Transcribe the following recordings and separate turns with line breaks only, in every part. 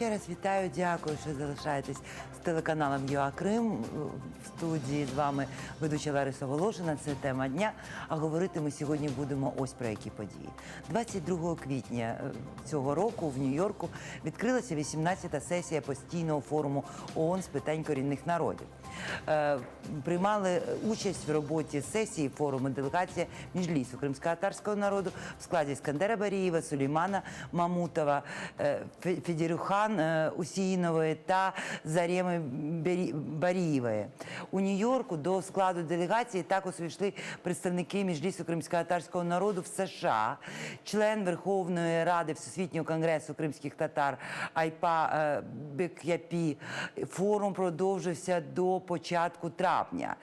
Ще раз вітаю, дякую, що залишаєтесь з телеканалом ЮА Крим. В студії з вами ведуча Лариса Волошина. Це тема дня. А говорити ми сьогодні будемо ось про які події. 22 квітня цього року в Нью-Йорку відкрилася 18-та сесія постійного форуму ООН з питань корінних народів. Приймали участь в роботі сесії форуму делегація Меджлісу кримськотатарського народу в складі Іскандера Барієва, Сулеймана Мамутова, Федірюхан Усіїнової та Зареми Барієвої. У Нью-Йорку до складу делегації також увійшли представники Меджлісу кримськотатарського народу в США, член Верховної Ради Всесвітнього конгресу кримських татар Айпа Бек'япі. Форум продовжився до початку травня.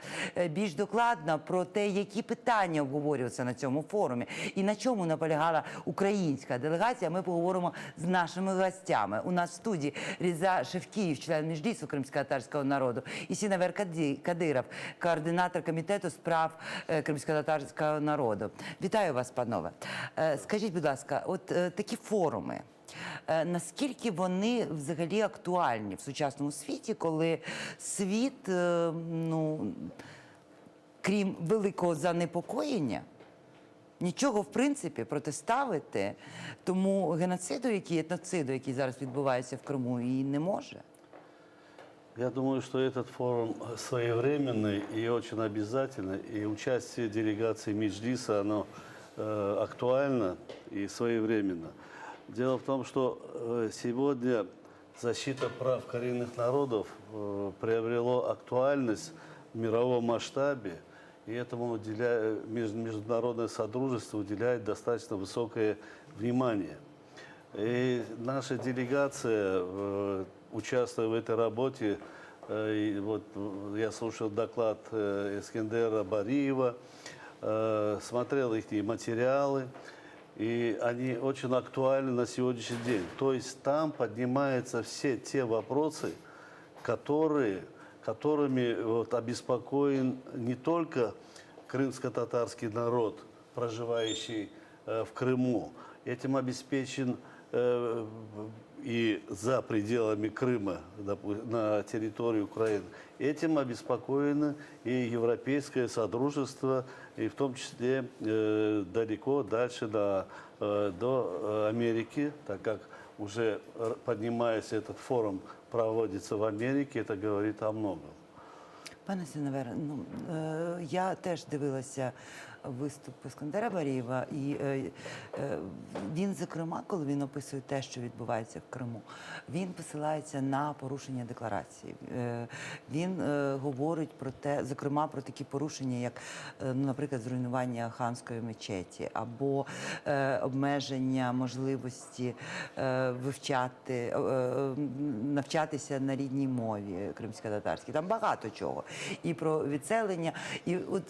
Більш докладно про те, які питання обговорювалися на цьому форумі і на чому наполягала українська делегація, ми поговоримо з нашими гостями. У нас в студії Різа Шевкіїв, член Меджлісу кримськотатарського народу, і Сінавер Кадиров, координатор комітету справ кримськотатарського народу. Вітаю вас, панове. Скажіть, будь ласка, от такі форуми, наскільки вони взагалі актуальні в сучасному світі, коли світ, крім великого занепокоєння, нічого, в принципі, протиставити тому геноциду, етноциду, який зараз відбувається в Криму, і не може?
Я думаю, что этот форум своевременный и очень обязательный, и участие делегации Меджлиса, оно актуально и своевременно. Дело в том, что сегодня защита прав коренных народов приобрело актуальность в мировом масштабе, и этому международное содружество уделяет достаточно высокое внимание. И наша делегация, участвуя в этой работе, вот я слушал доклад Искандера Бариева, смотрел их материалы, и они очень актуальны на сегодняшний день. То есть там поднимаются все те вопросы, которыми обеспокоен не только крымско-татарский народ, проживающий в Крыму. Этим обеспечен и за пределами Крыма, на территории Украины. Этим обеспокоено и Европейское Содружество, и в том числе далеко дальше до Америки, так как уже поднимаясь этот форум проводится в Америке, это говорит о многом.
Пане Сінавер, я теж дивилася виступ Іскандера Барієва, і він, зокрема, коли він описує те, що відбувається в Криму, він посилається на порушення декларації. Він говорить про те, зокрема, про такі порушення, як, наприклад, зруйнування ханської мечеті, або обмеження можливості навчатися на рідній мові кримськотатарській. Там багато чого. І про відселення. І от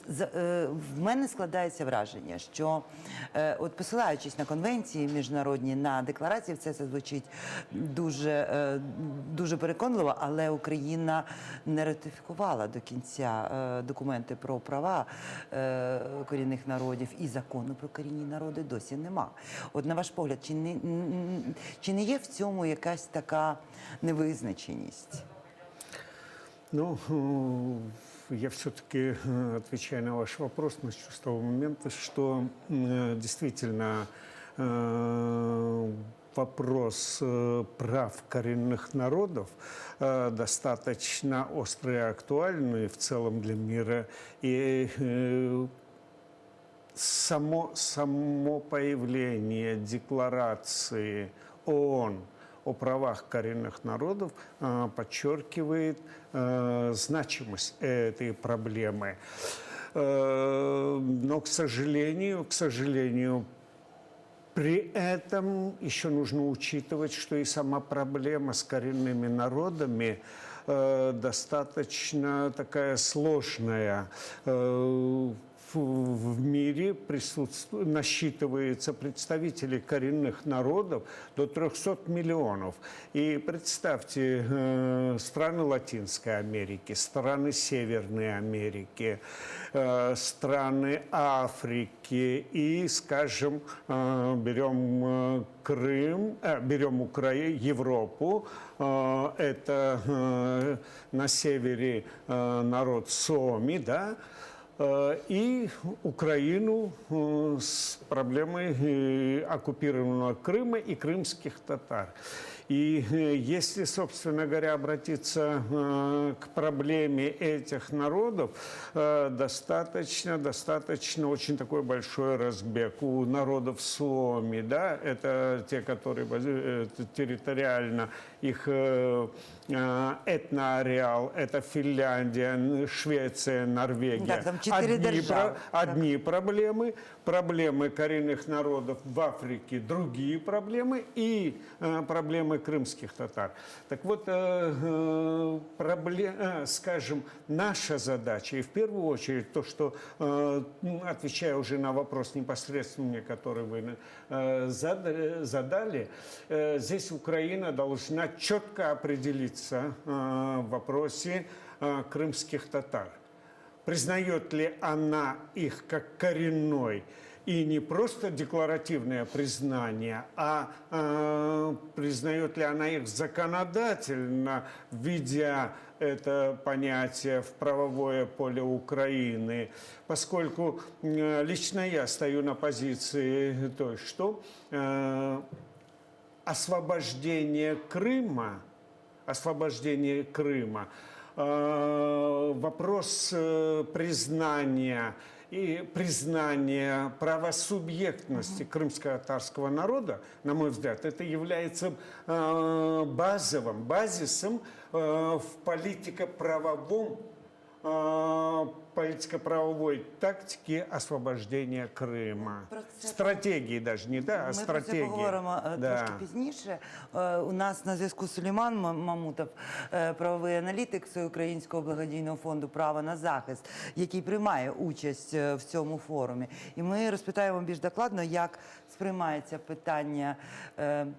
в мене складається враження, що от посилаючись на конвенції міжнародні, на декларації, це звучить дуже переконливо, але Україна не ратифікувала до кінця документи про права корінних народів, і закону про корінні народи досі нема. От на ваш погляд, чи не є в цьому якась така невизначеність?
Я все-таки отвечаю на ваш вопрос, начну с того момента, что действительно вопрос прав коренных народов достаточно острый и актуальный в целом для мира. И само появление декларации ООН о правах коренных народов подчеркивает значимость этой проблемы. Но, к сожалению, при этом еще нужно учитывать, что и сама проблема с коренными народами достаточно такая сложная. в мире насчитывается представителей коренных народов до 300 миллионов. И представьте, страны Латинской Америки, страны Северной Америки, страны Африки и, скажем, берем Крым, берем Украину, Европу, это на севере народ Суоми, да, и Украину с проблемой оккупированного Крыма и крымских татар. И если, собственно говоря, обратиться к проблеме этих народов, достаточно очень такой большой разбег. У народов Суоми, да, это те, которые территориально, их этноареал, это Финляндия, Швеция, Норвегия.
Так, там 4 державы.
Одни проблемы, проблемы коренных народов в Африке, другие проблемы и проблемы крымских татар. Так вот, скажем, наша задача, и в первую очередь то, что, отвечая уже на вопрос непосредственно, который вы задали, здесь Украина должна четко определиться в вопросе крымских татар. Признает ли она их как коренной? И не просто декларативное признание, а признает ли она их законодательно, введя это понятие в правовое поле Украины. Поскольку лично я стою на позиции той, что освобождение Крыма, вопрос признания правосубъектности крымско-татарского народа, на мой взгляд, это является базисом в политико-правовой тактике освобождения Крыма. Стратегії даже, не да, а стратегії.
Ми про це поговоримо трошки пізніше. У нас на зв'язку Сулейман Мамутов, правовий аналітик Всеукраїнського благодійного фонду «Право на захист», який приймає участь в цьому форумі. І ми розпитаємо більш докладно, як сприймається питання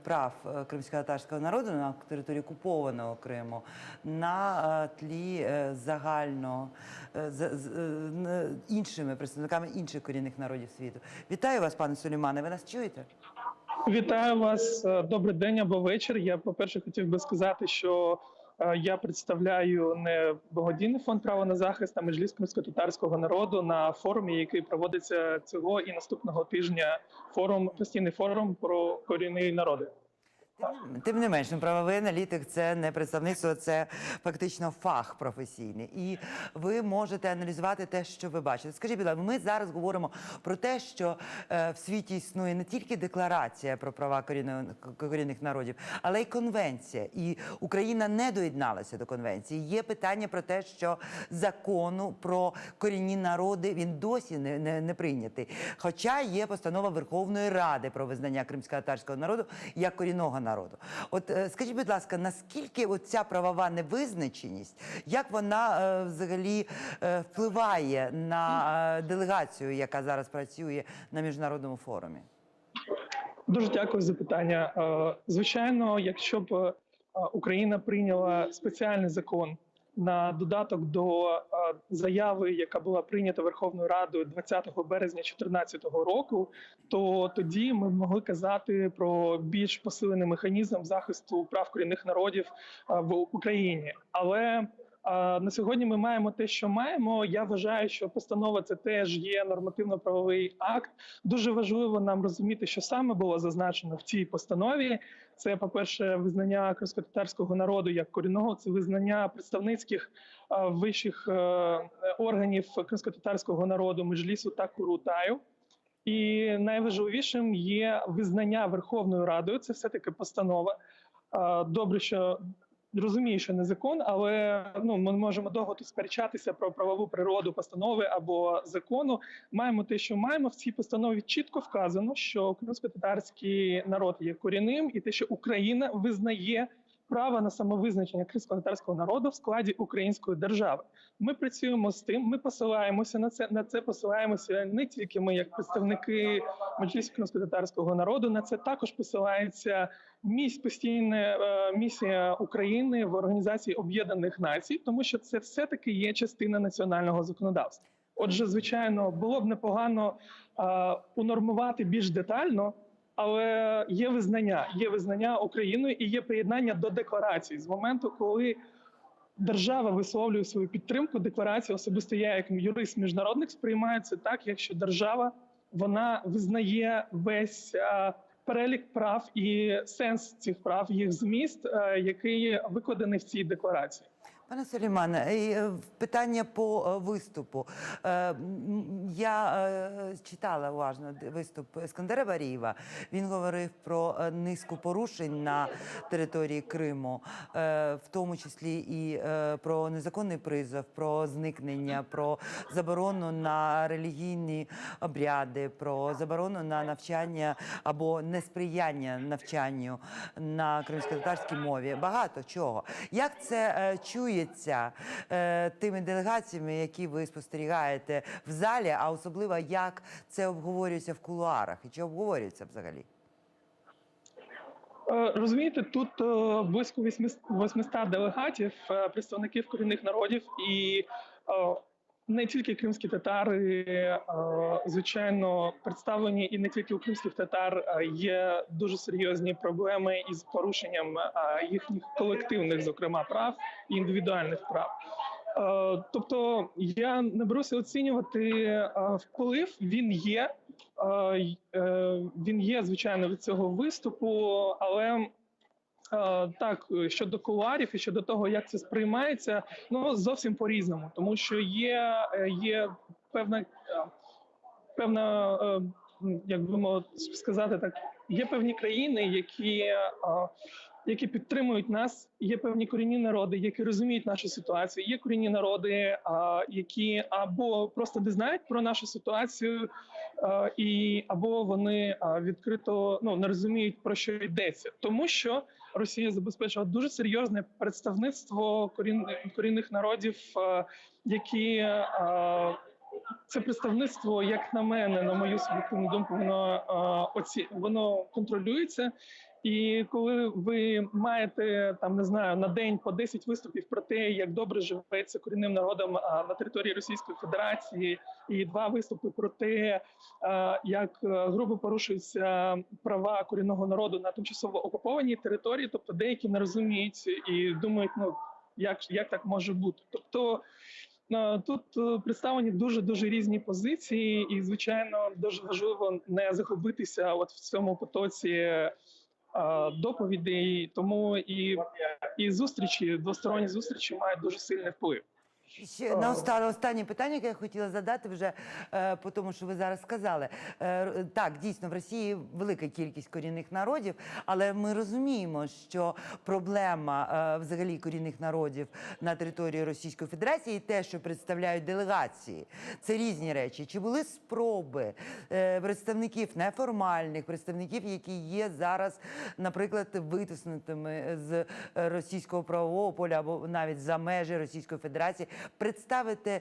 прав кримськотатарського народу на території окупованого Криму на тлі загального іншими представниками інших корінних народів світу. Вітаю вас, пане Сулеймане, ви нас чуєте?
Вітаю вас. Добрий день або вечір. Я, по-перше, хотів би сказати, що я представляю не благодійний фонд «Право на захист», а Меджліс кримськотатарського народу на форумі, який проводиться цього і наступного тижня, постійний форум про корінні народи.
Тим не менш, правовий аналітик – це не представництво, це фактично фах професійний. І ви можете аналізувати те, що ви бачите. Скажіть, будь ласка, ми зараз говоримо про те, що в світі існує не тільки декларація про права корінних народів, але й конвенція. І Україна не доєдналася до конвенції. Є питання про те, що закону про корінні народи, він досі не прийнятий. Хоча є постанова Верховної Ради про визнання кримськотатарського народу як корінного народу. От скажіть, будь ласка, наскільки ця правова невизначеність, як вона взагалі впливає на делегацію, яка зараз працює на міжнародному форумі?
Дуже дякую за питання. Звичайно, якщо б Україна прийняла спеціальний закон на додаток до заяви, яка була прийнята Верховною Радою 20 березня 2014 року, то тоді ми могли казати про більш посилений механізм захисту прав корінних народів в Україні. Але на сьогодні ми маємо те, що маємо. Я вважаю, що постанова – це теж є нормативно-правовий акт. Дуже важливо нам розуміти, що саме було зазначено в цій постанові. Це, по-перше, визнання кримськотатарського народу як корінного, це визнання представницьких вищих органів кримськотатарського народу Меджлісу та Курултаю. І найважливішим є визнання Верховною Радою, це все-таки постанова. Добре, що розумію, що не закон, але ми можемо довго тут сперечатися про правову природу постанови або закону. Маємо те, що маємо. В цій постанові чітко вказано, що кримськотатарський народ є корінним, і те, що Україна визнає права на самовизначення кримськотатарського народу в складі української держави. Ми працюємо з тим, ми посилаємося на це посилаємося не тільки ми, як представники Меджлісу кримськотатарського народу, на це також посилається постійна місія України в Організації Об'єднаних Націй, тому що це все-таки є частина національного законодавства. Отже, звичайно, було б непогано унормувати більш детально, але є визнання Україною і є приєднання до декларації. З моменту, коли держава висловлює свою підтримку, декларація, особисто я як юрист-міжнародник, сприймаю це так, якщо держава, вона визнає весь перелік прав і сенс цих прав, їх зміст, який викладений в цій декларації.
Пане Сулеймане, питання по виступу. Я читала уважно виступ Ескандера Барієва. Він говорив про низку порушень на території Криму, в тому числі і про незаконний призов, про зникнення, про заборону на релігійні обряди, про заборону на навчання або несприяння навчанню на кримськотатарській мові. Багато чого. Як це чує тими делегаціями, які ви спостерігаєте в залі, а особливо, як це обговорюється в кулуарах і чи обговорюється взагалі?
Розумієте, тут близько 800 делегатів, представників корінних народів, і не тільки кримські татари, звичайно, представлені, і не тільки у кримських татар є дуже серйозні проблеми із порушенням їхніх колективних, зокрема, прав і індивідуальних прав. Тобто я не беруся оцінювати вплив, він є, звичайно, від цього виступу, але так, щодо кулуарів і щодо того, як це сприймається, ну, зовсім по-різному, тому що є певна, як би мовити сказати так, є певні країни, які підтримують нас, є певні корінні народи, які розуміють нашу ситуацію, є корінні народи, які або просто не знають про нашу ситуацію, або вони відкрито не розуміють, про що йдеться. Тому що Росія забезпечила дуже серйозне представництво корінних народів, які це представництво, як на мене, на мою суб'єктивну думку, воно контролюється. І коли ви маєте там, не знаю, на день по 10 виступів про те, як добре живеться корінним народом на території Російської Федерації, і 2 виступи про те, як грубо порушуються права корінного народу на тимчасово окупованій території, тобто деякі не розуміють і думають, як так може бути. Тобто тут представлені дуже дуже різні позиції, і звичайно дуже важливо не загубитися от в цьому потоці доповідей, тому і зустрічі, двосторонні зустрічі мають дуже сильний вплив.
Ще на останнє питання, яке я хотіла задати вже по тому, що ви зараз сказали. Так, дійсно, в Росії велика кількість корінних народів, але ми розуміємо, що проблема взагалі корінних народів на території Російської Федерації і те, що представляють делегації, це різні речі. Чи були спроби представників неформальних, представників, які є зараз, наприклад, витиснутими з російського правового поля або навіть за межі Російської Федерації, представити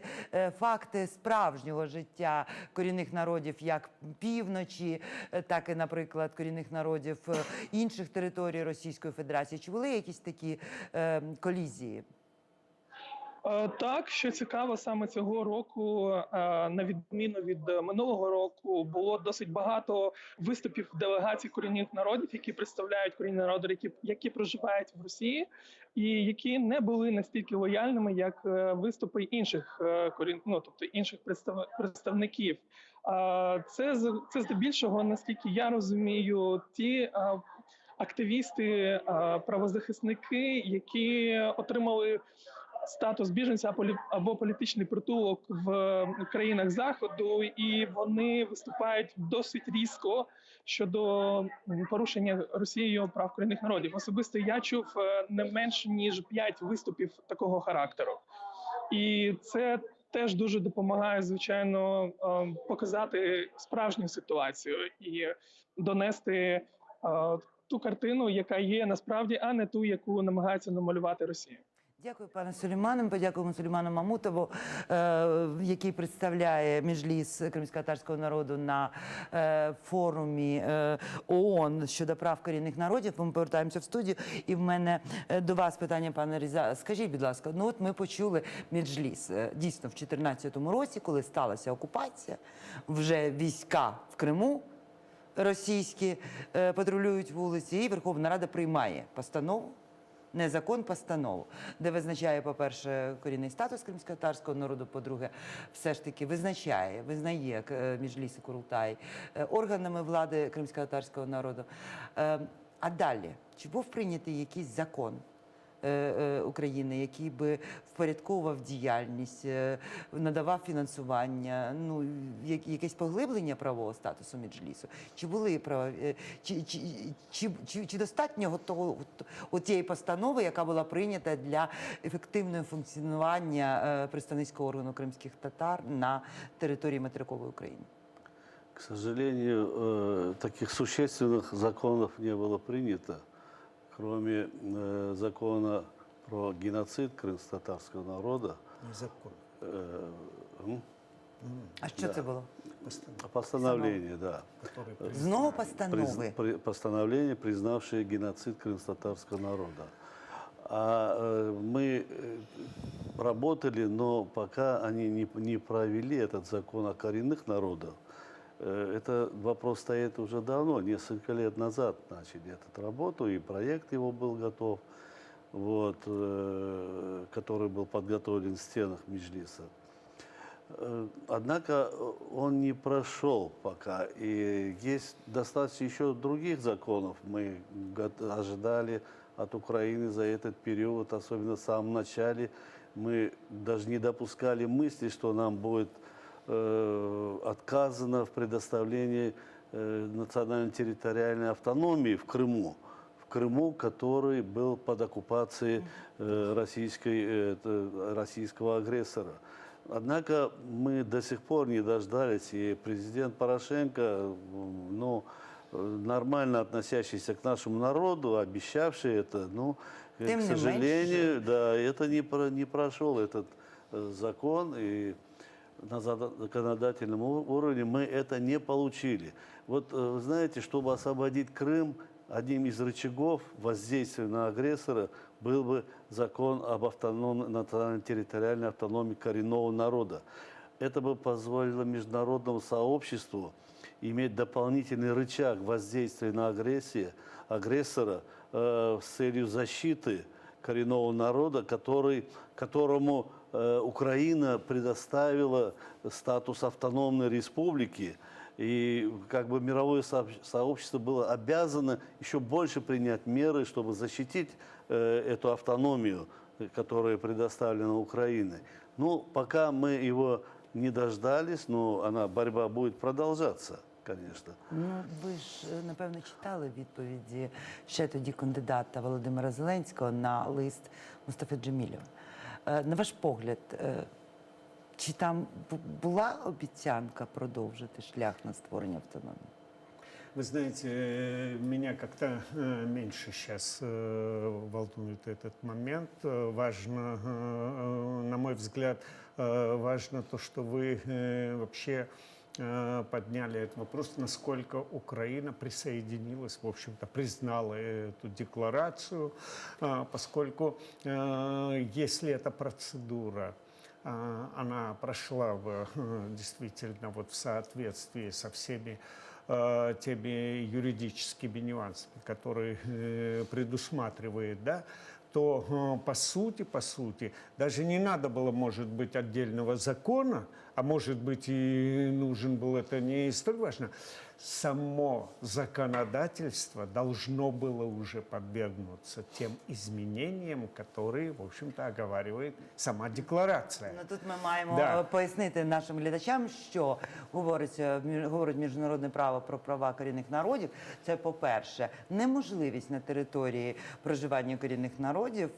факти справжнього життя корінних народів як півночі, так і, наприклад, корінних народів інших територій Російської Федерації? Чи були якісь такі колізії?
Так, що цікаво, саме цього року, на відміну від минулого року, було досить багато виступів делегацій корінних народів, які представляють корінні народи, які проживають в Росії, і які не були настільки лояльними, як виступи інших тобто інших представників. Це здебільшого, наскільки я розумію, ті активісти, правозахисники, які отримали статус біженця або політичний притулок в країнах Заходу, і вони виступають досить різко щодо порушення Росією прав корінних народів. Особисто я чув не менше, ніж 5 виступів такого характеру. І це теж дуже допомагає, звичайно, показати справжню ситуацію і донести ту картину, яка є насправді, а не ту, яку намагається намалювати Росія.
Дякую, пане Сулеймане. Подякуємо Сулейману Мамутову, який представляє Меджліс кримськотатарського народу на форумі ООН щодо прав корінних народів. Ми повертаємося в студію. І в мене до вас питання, пане Різа. Скажіть, будь ласка, ну от ми почули Меджліс. Дійсно, в 2014 році, коли сталася окупація, вже війська в Криму російські патрулюють вулиці, і Верховна Рада приймає постанову, не закон, постанову, де визначає, по-перше, корінний статус кримськотатарського народу, по-друге, все ж таки визнає Меджліс і Курултай органами влади кримськотатарського народу. А далі, чи був прийнятий якийсь закон України, який би впорядковував діяльність, надавав фінансування, ну, якесь поглиблення правового статусу Меджлісу? Чи були чи достатньо тієї постанови, яка була прийнята для ефективного функціонування представницького органу кримських татар на території материкової України?
К сожалению, таких существенных законов не было принято, кроме закона про геноцид крымско-татарского народа.
Незаконно.
А що це було?
Постановление, да.
Знову постанови?
Постановление, признавшее геноцид крымско-татарского народа. Мы работали, но пока они не провели этот закон о коренных народах. Это вопрос стоит уже давно, несколько лет назад начали эту работу, и проект его был готов, вот, который был подготовлен в стенах Меджлиса. Однако он не прошел пока, и есть достаточно еще других законов. Мы ожидали от Украины за этот период, особенно в самом начале. Мы даже не допускали мысли, что нам будет отказано в предоставлении национально-территориальной автономии в Крыму, который был под оккупацией российского агрессора. Однако мы до сих пор не дождались, и президент Порошенко, ну, нормально относящийся к нашему народу, обещавший это, ну, к сожалению, да, это не прошел этот закон, и на законодательном уровне мы это не получили. Вот, вы знаете, чтобы освободить Крым, одним из рычагов воздействия на агрессора был бы закон об национально-территориальной автономии коренного народа. Это бы позволило международному сообществу иметь дополнительный рычаг воздействия на агрессора с целью защиты коренного народа, которому Украина предоставила статус автономной республики, и как бы мировое сообщество было обязано еще больше принять меры, чтобы защитить эту автономию, которая предоставлена Украиной. Ну, пока мы его не дождались, но борьба будет продолжаться, конечно.
Ну, ви ж, напевно, читали відповіді ще тоді кандидата Володимира Зеленського на лист Мустафи Джемілєва. На ваш погляд, чи там була обіцянка продовжити шлях на створення автономії?
Вы знаете, меня как-то меньше сейчас волнует этот момент. Важно, на мой взгляд, важно то, что вы вообще подняли этот вопрос, насколько Украина присоединилась, в общем-то, признала эту декларацию, поскольку если эта процедура она прошла действительно вот в соответствии со всеми теми юридическими нюансами, которые предусматривает, да, то по сути, даже не надо было, может быть, отдельного закона, а может быть и нужен был, это не столь важно, само законодательство должно было уже подвергнуться тем изменениям, которые, в общем-то, оговаривает сама декларация.
Ну, тут ми маємо пояснити нашим глядачам, що говорить міжнародне право про права корінних народів. Це, по-перше, неможливість на території проживання корінних народів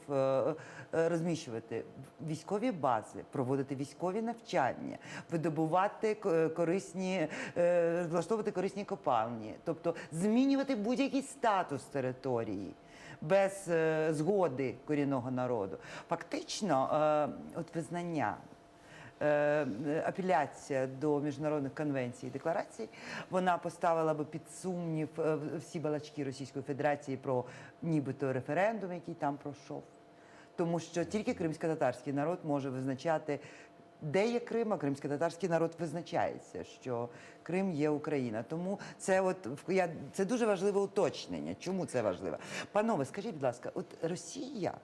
розміщувати військові бази, проводити військові навчання, видобувати корисні, влаштовувати корисні копальні, тобто змінювати будь-який статус території без згоди корінного народу. Фактично, от визнання, апеляція до міжнародних конвенцій і декларацій, вона поставила би під сумнів всі балачки Російської Федерації про нібито референдум, який там пройшов. Тому що тільки кримсько-татарський народ може визначати, де є Крим, а кримсько-татарський народ визначається, що Крим є Україна. Тому це дуже важливе уточнення. Чому це важливо? Панове, скажіть, будь ласка, от Росія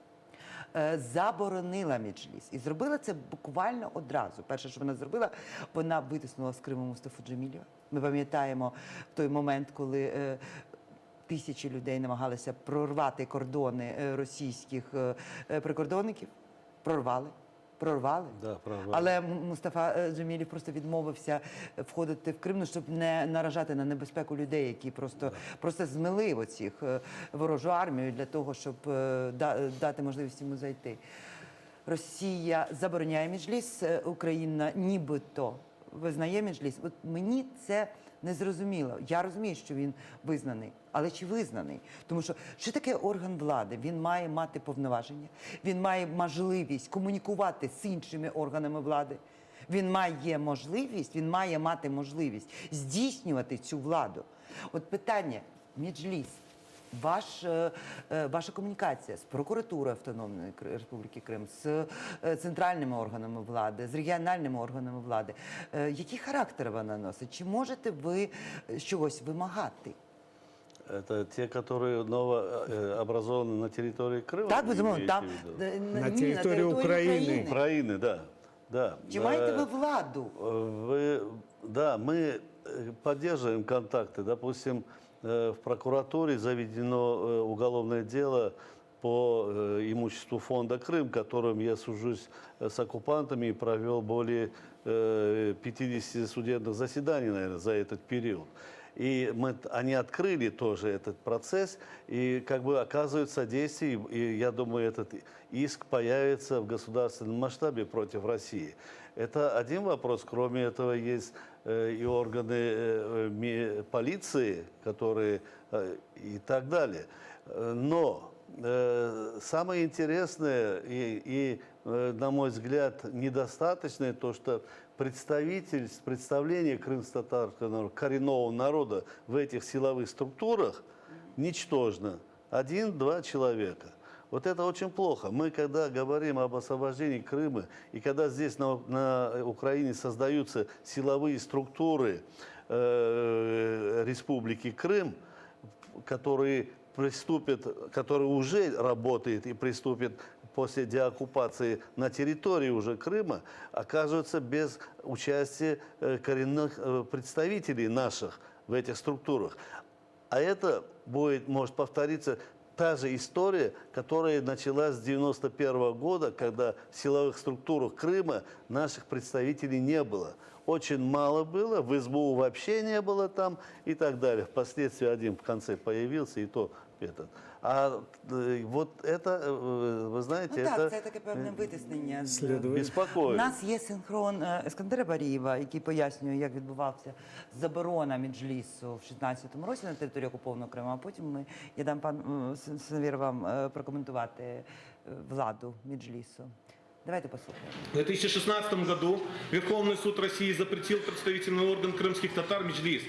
заборонила Меджліс і зробила це буквально одразу. Перше, що вона зробила, вона витиснула з Криму Мустафу Джемілєва. Ми пам'ятаємо той момент, коли тисячі людей намагалися прорвати кордони російських прикордонників. Прорвали.
Да, прорвали.
Але Мустафа Джемілєв просто відмовився входити в Крим, щоб не наражати на небезпеку людей, які просто змили оцих ворожу армію для того, щоб дати можливість йому зайти. Росія забороняє Меджліс, Україна нібито визнає Меджліс. От мені це не зрозуміло. Я розумію, що він визнаний. Але чи визнаний? Тому що таке орган влади? Він має мати повноваження, він має можливість комунікувати з іншими органами влади, він має мати можливість здійснювати цю владу. От питання, Меджліс, ваша комунікація з прокуратурою Автономної Республіки Крим, з центральними органами влади, з регіональними органами влади, який характер вона носить? Чи можете ви чогось вимагати?
Это те, которые новообразованы на территории Крыма?
Так, безумовно, там
На території України.
Украины, да. Да.
Чи маєте ви владу?
Да, мы поддерживаем контакты. Допустим, в прокуратуре заведено уголовное дело по имуществу фонда «Крым», которым я сужусь с оккупантами и провел более 50 судебных заседаний, наверное, за этот период. И они открыли тоже этот процесс и как бы оказывают содействие. И я думаю, этот иск появится в государственном масштабе против России. Это один вопрос. Кроме этого, есть и органы полиции, которые и так далее. Но самое интересное и, на мой взгляд, недостаточное то, что представление крымско-татарского народа, коренного народа в этих силовых структурах ничтожно. 1-2 человека. Вот это очень плохо. Мы, когда говорим об освобождении Крыма, и когда здесь на Украине создаются силовые структуры Республики Крым, которые уже работают и приступят после деоккупации на территории уже Крыма, оказываются без участия коренных представителей наших в этих структурах. А это может повториться та же история, которая началась с 1991 года, когда в силовых структурах Крыма наших представителей не было. Очень мало было, в СБУ вообще не было там и так далее. Впоследствии один в конце появился, и то этот. А вот это, ви знаєте,
Так, це таке певне витиснення.
Слідує.
У
беспокоит.
нас є синхрон Ескандера Барієва, який пояснює, як відбувався заборона Меджлісу в 16-му році на території окупованого Криму, а потім я дам пан Синавір вам прокоментувати владу Меджлісу. Давайте послухаем.
В 2016 году Верховный суд России запретил представительный орган крымских татар Меджлис,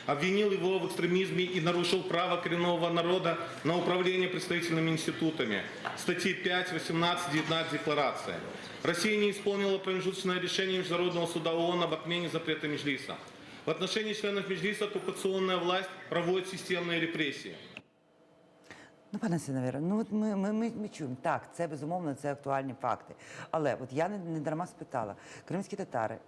обвинил его в экстремизме и нарушил право коренного народа на управление представительными институтами. Статьи 5, 18, 19 Декларации. Россия не исполнила промежуточное решение Международного суда ООН об отмене запрета Меджлиса. В отношении членов Меджлиса оккупационная власть проводит системные репрессии.
Ну, пане Синавіре, ну от ми чуємо, так, це безумовно, це актуальні факти. Але от я не дарма спитала, кримські татари,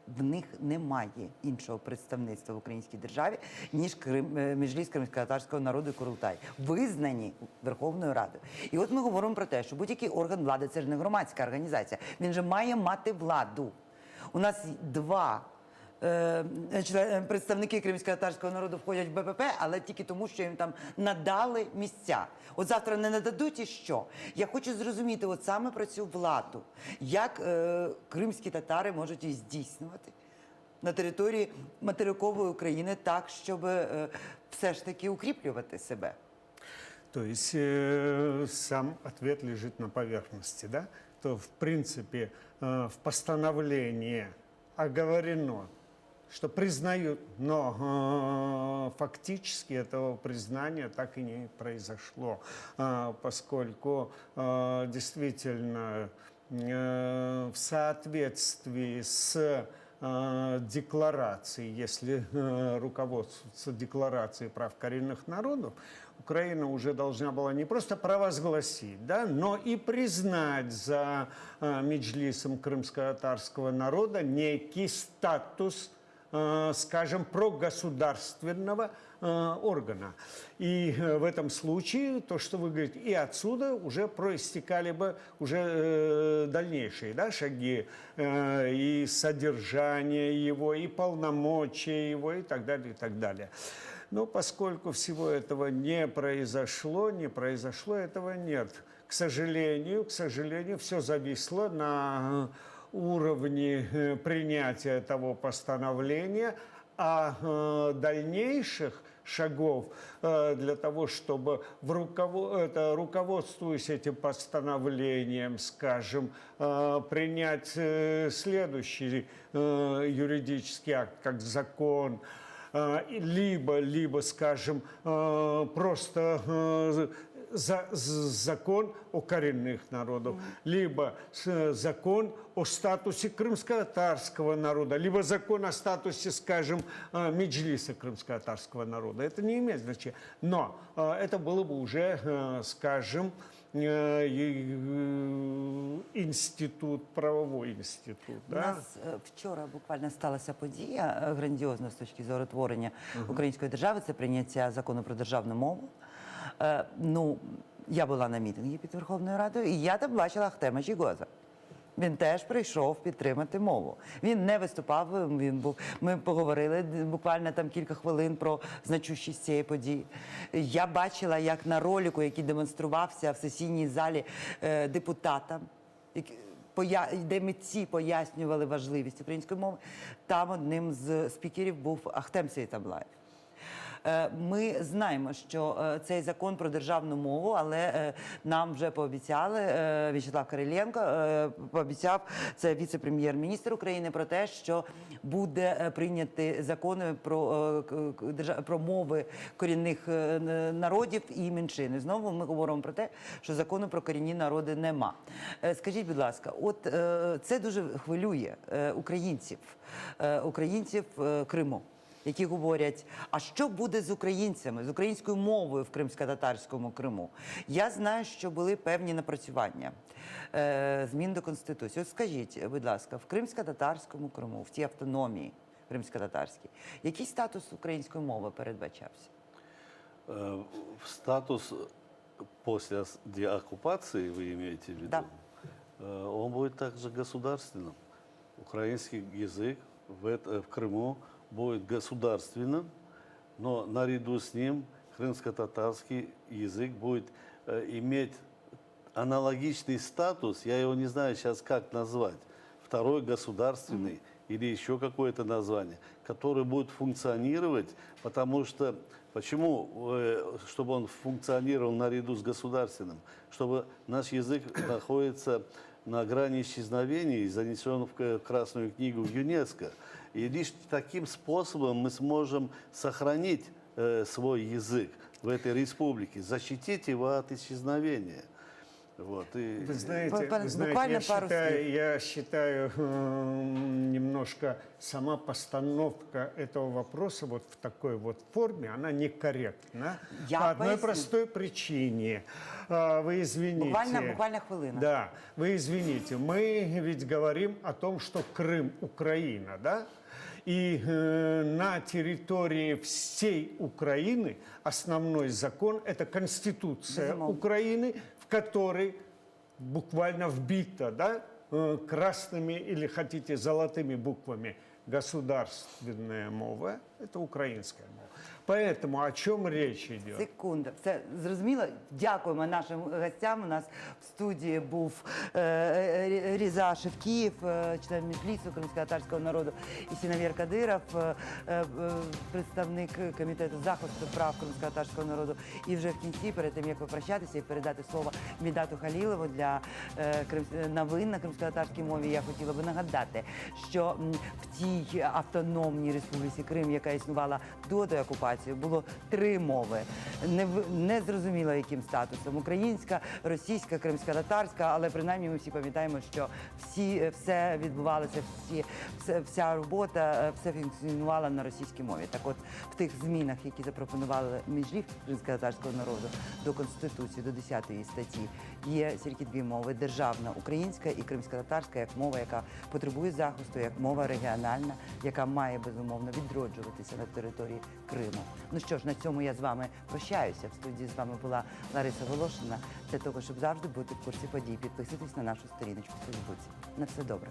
в них немає іншого представництва в українській державі, ніж Меджліс кримськотатарського народу і Курултай, визнані Верховною Радою. І от ми говоримо про те, що будь-який орган влади – це ж не громадська організація, він же має мати владу. У нас два представники кримськотатарського народу входять в БПП, але тільки тому, що їм там надали місця. От завтра не нададуть і що? Я хочу зрозуміти от саме про цю владу. Як кримські татари можуть її здійснювати на території материкової України так, щоб все ж таки укріплювати себе?
То есть сам ответ лежит на поверхности, да? То, в принципе, в постановлении оговорено, что признают, но фактически этого признания так и не произошло, поскольку действительно в соответствии с декларацией, если руководствоваться декларацией прав коренных народов, Украина уже должна была не просто провозгласить, да, но и признать за меджлисом крымско-татарского народа некий статус, скажем, прогосударственного органа. И в этом случае то, что вы говорите, и отсюда уже проистекали бы уже дальнейшие, да, шаги, и содержание его, и полномочия его, и так далее, и так далее. Но поскольку всего этого не произошло, этого нет. К сожалению, все зависло на уровне принятия того постановления, а дальнейших шагов для того, чтобы руководствуясь этим постановлением, скажем, принять следующий юридический акт, как закон, либо, скажем, просто закон о коренных народах, либо закон о статусе крымско-татарского народа, либо закон о статусе, скажем, меджлиса крымско-татарского народа. Это не имеет значения. Но это было бы уже, скажем, інститут, правовий інститут.
У нас вчора буквально сталася подія грандіозна з точки зору творення української держави. Це прийняття закону про державну мову. Ну, я була на мітингі під Верховною Радою, і я там бачила Ахтема Чийгоза. Він теж прийшов підтримати мову. Він не виступав, ми поговорили буквально там кілька хвилин про значущість цієї події. Я бачила, як на ролику, який демонструвався в сесійній залі депутатам, де митці пояснювали важливість української мови, там одним з спікерів був Ахтем Сейтаблаєв. Ми знаємо, що цей закон про державну мову, але нам вже пообіцяли, В'ячеслав Кириленко пообіцяв, це віце-прем'єр-міністр України, про те, що буде прийняти закони про мови корінних народів і меншин. І знову ми говоримо про те, що закону про корінні народи нема. Скажіть, будь ласка, от це дуже хвилює українців Криму, які говорять, а що буде з українцями, з українською мовою в кримсько-татарському Криму? Я знаю, що були певні напрацювання змін до Конституції. От скажіть, будь ласка, в кримсько-татарському Криму, в тій автономії кримсько-татарській, який статус української мови передбачався?
Статус после деоккупации, вы имеете в виду?
Да.
Он будет также государственным. Украинский язык в Крыму будет государственным, но наряду с ним крымско-татарский язык будет иметь аналогичный статус, я его не знаю сейчас как назвать, второй государственный или еще какое-то название, который будет функционировать, потому что, почему, чтобы он функционировал наряду с государственным, чтобы наш язык находится на грани исчезновения и занесен в Красную книгу ЮНЕСКО. И лишь таким способом мы сможем сохранить свой язык в этой республике, защитить его от исчезновения. Вот. И...
Вы знаете,
Буквально пару слов.
я считаю, немножко сама постановка этого вопроса вот в такой вот форме, она некорректна. По одной простой причине. Вы извините.
Буквально хвилина.
Да, вы извините. Мы ведь говорим о том, что Крым – Украина, да? И на территории всей Украины основной закон – это Конституция Украины, в которой буквально вбито, да, красными или, хотите, золотыми буквами государственная мова – это украинская мова. Поэтому о чем речь идет?
Секунда, все зрозуміло. Дякуємо нашим гостям. У нас в студії був Різа Шевкіїв, член Меджлісу кримськотатарського народу, і Сінавір Кадиров, представник комітету захисту прав кримськотатарського народу. І вже в кінці, перед тим як попрощатися і передати слово Мідату Халілову для новин на кримськотатарській мові, я хотіла би нагадати, що в тій автономній республіці Крим, яка існувала до окупації, було 3 мови. Не зрозуміло, яким статусом. Українська, російська, кримськотатарська, але принаймні ми всі пам'ятаємо, що все відбувалося, вся робота, все функціонувало на російській мові. Так от, в тих змінах, які запропонували Меджліс кримськотатарського народу до Конституції, до 10 статті, є тільки 2 мови – державна, українська і кримськотатарська, як мова, яка потребує захисту, як мова регіональна, яка має, безумовно, відроджуватися на території Криму. Ну що ж, на цьому я з вами прощаюся. В студії з вами була Лариса Волошина. Для того, щоб завжди бути в курсі подій, підписуйтесь на нашу сторіночку в Фейсбуці. На все добре.